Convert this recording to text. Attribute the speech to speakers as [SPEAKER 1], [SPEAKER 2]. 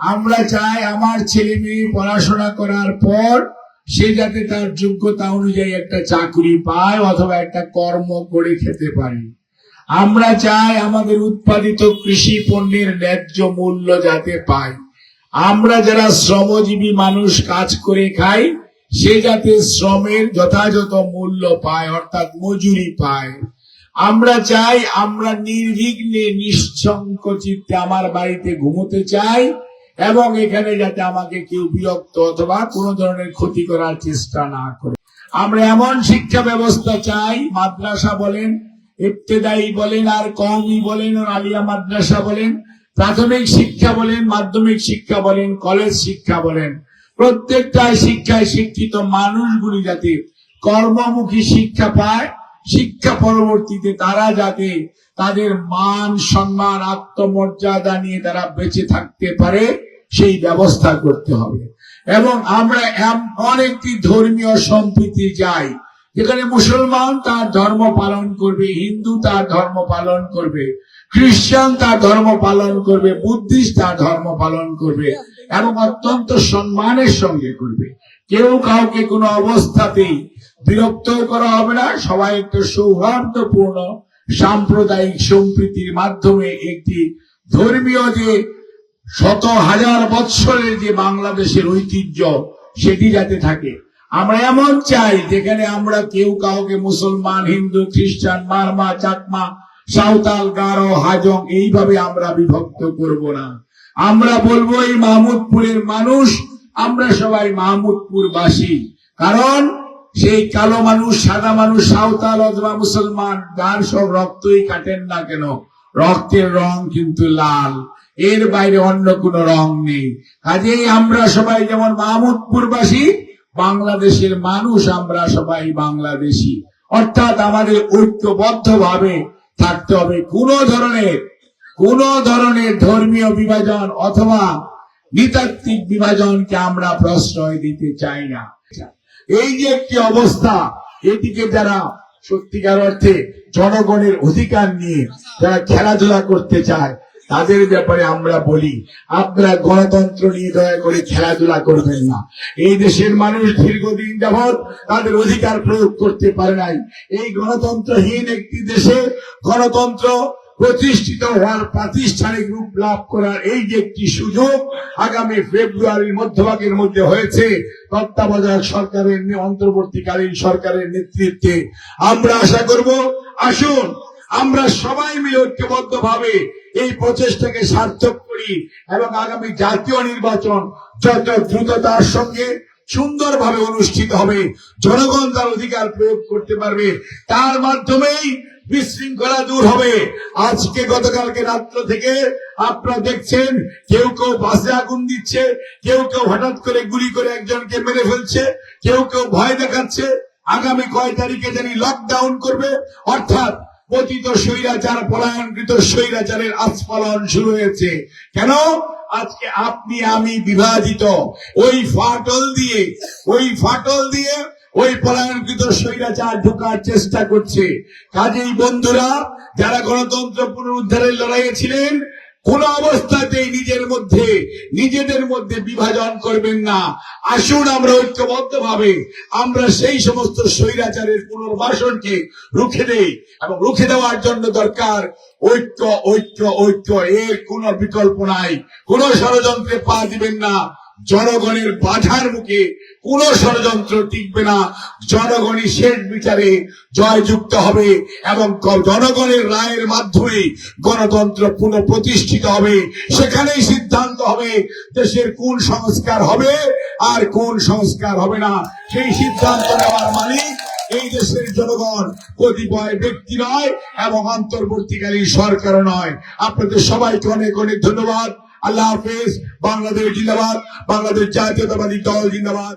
[SPEAKER 1] আমরা চাই আমার ছেলে মেয়ে পড়াশোনা করার পর সে যাতে তার যোগ্যতা অনুযায়ী একটা চাকরি পায় অথবা একটা কর্ম করে খেতে পারে। আমরা চাই আমাদের উৎপাদিত কৃষি পণ্যের ন্যায্য মূল্য যাতে পায়। আমরা যারা শ্রমজীবী মানুষ কাজ করে খাই সে যাতে শ্রমের যথাযথ মূল্য পায়, অর্থাৎ মজুরি পায়। আমরা চাই আমরা নির্বিঘ্নে নিঃসংকোচিতে আমার বাড়িতে ঘুমোতে চাই এবং এখানে যাতে আমাকে কেউ বিরক্ত অথবা কোন ধরনের ক্ষতি করার চেষ্টা না করে। আমরা এমন শিক্ষা ব্যবস্থা চাই, মাদ্রাসা বলেন, ইবতেদায়ী বলেন, আর কওমি বলেন, আর আলিয়া মাদ্রাসা বলেন, প্রাথমিক শিক্ষা বলেন, মাধ্যমিক শিক্ষা বলেন, কলেজ শিক্ষা বলেন, প্রত্যেকটা শিক্ষায় শিক্ষিত মানুষগুলি যাতে কর্মমুখী শিক্ষা পায়, শিক্ষা পরবর্তীতে তারা যাতে তাদের মান সম্মান আত্মমর্যাদা নিয়ে তারা বেঁচে থাকতে পারে সেই ব্যবস্থা করতে হবে। এবং আমরা এমন একটি ধর্মীয় সম্প্রীতি চাই যেখানে মুসলমান তার ধর্ম পালন করবে, হিন্দু তার ধর্ম পালন করবে, খ্রিস্টান তার ধর্ম পালন করবে, বুদ্ধিস্ট তার ধর্ম পালন করবে এবং অত্যন্ত সম্মানের সঙ্গে করবে। কেউ কাউকে কোনো অবস্থাতেই বিরক্ত করা হবে না। সবাই একটু সৌহার্দ্যপূর্ণ সাম্প্রদায়িক সম্প্রীতির মাধ্যমে একটি ধর্মীয় যে শত হাজার বৎসরের যে বাংলাদেশের ঐতিহ্য সেটি যাতে থাকে। আমরা এমন চাই যেখানে আমরা কেউ কাউকে মুসলমান, হিন্দু, খ্রিস্টান, মারমা, চাকমা, সাঁওতাল, গারো, হাজং এইভাবে আমরা বিভক্ত করব না। আমরা বলবো এই মাহমুদপুরের মানুষ আমরা সবাই মাহমুদপুরবাসী। কারণ সেই কালো মানুষ, সাদা মানুষ, সাঁওতাল অথবা মুসলমান যার সব রক্তই কাটেন না কেন, রক্তের রং কিন্তু লাল, এর বাইরে অন্য কোনো রং নেই। কাজেই আমরা সবাই যেমন মাহমুদপুরবাসী, বাংলাদেশের মানুষ আমরা সবাই বাংলাদেশি। অর্থাৎ আমাদের ঐক্যবদ্ধ ভাবে থাকতে হবে। কোন ধরনের ধর্মীয় বিভাজন অথবা নৃতাত্ত্বিক বিভাজনকে আমরা প্রশ্রয় দিতে চাই না। এই যে একটি অবস্থা, এটিকে যারা সত্যিকার অর্থে জনগণের অধিকার নিয়ে যারা খেলাধুলা করতে চায় তাদের ব্যাপারে আমরা বলি, আপনারা গণতন্ত্র নিয়ে দয়া করে খেলাধুলা করবেন না। এই দেশের মানুষ দীর্ঘদিন যাবৎ তাদের অধিকার প্রয়োগ করতে পারে নাই। এই গণতন্ত্রহীন একটি দেশে গণতন্ত্র প্রতিষ্ঠিত হওয়ার প্রাতিষ্ঠানিক রূপ লাভ করার এই যে একটি সুযোগ আগামী ফেব্রুয়ারির মধ্যভাগের মধ্যে হয়েছে তত্ত্বাবধায়ক সরকারের, অন্তর্বর্তীকালীন সরকারের নেতৃত্বে, আমরা আশা করব আসুন আমরা সবাই মিলে ঐক্যবদ্ধ ভাবে এই প্রচেষ্টাকে সার্থক করি এবং আগামী জাতীয় নির্বাচন যত দ্রুততার সঙ্গে সুন্দরভাবে অনুষ্ঠিত হবে, জনগণ তার অধিকার প্রয়োগ করতে পারবে, তার মাধ্যমেই বিশৃঙ্খলা দূর হবে। আজকে গতকালকে রাত্র থেকে আপনারা দেখছেন কেউ কেউ বাসে আগুন দিচ্ছে, কেউ কেউ হঠাৎ করে গুলি করে একজনকে মেরে ফেলছে, কেউ কেউ ভয় দেখাচ্ছে আগামী কয় তারিখে জানি লকডাউন করবে। অর্থাৎ পতিত স্বৈরাচার, পলায়নকৃত স্বৈরাচারের আস্ফালন শুরু হয়েছে। কেন? আজকে আপনি আমি বিভাজিত, ওই ফাটল দিয়ে ওই পলায়নকৃত স্বৈরাচার ঢোকার চেষ্টা করছে। কাজেই বন্ধুরা, যারা গণতন্ত্র পুনরুদ্ধারের লড়াইয়ে ছিলেন, কোন অবস্থাতেই নিজেদের মধ্যে বিভাজন করবেন না। আসুন আমরা ঐক্যবদ্ধ ভাবে আমরা সেই সমস্ত স্বৈরাচারের পুনর্বাসনকে রুখে দেই এবং রুখে দেওয়ার জন্য দরকার ঐক্য, ঐক্য, ঐক্য। এর কোনো বিকল্প নাই। কোন ষড়যন্ত্রে পা দিবেন না। জনগণের বাধার মুখে কোন ষড়যন্ত্র টিকবে না। জনগণই শেষ বিচারে জয়যুক্ত হবে এবং জনগণের রায়ের মাধ্যমে গণতন্ত্র পুনঃপ্রতিষ্ঠিত হবে। সেখানেই সিদ্ধান্ত হবে দেশের কোন সংস্কার হবে আর কোন সংস্কার হবে না। সেই সিদ্ধান্ত নেওয়ার মালিক এই দেশের জনগণ, কতিপয় ব্যক্তি নয় এবং অন্তর্বর্তীকালীন সরকারও নয়। আপনাদের সবাইকে অনেক অনেক ধন্যবাদ। আল্লাহ হাফেজ। বাংলাদেশ জিন্দাবাদ। বাংলাদেশ জাতীয়তাবাদী দল জিন্দাবাদ।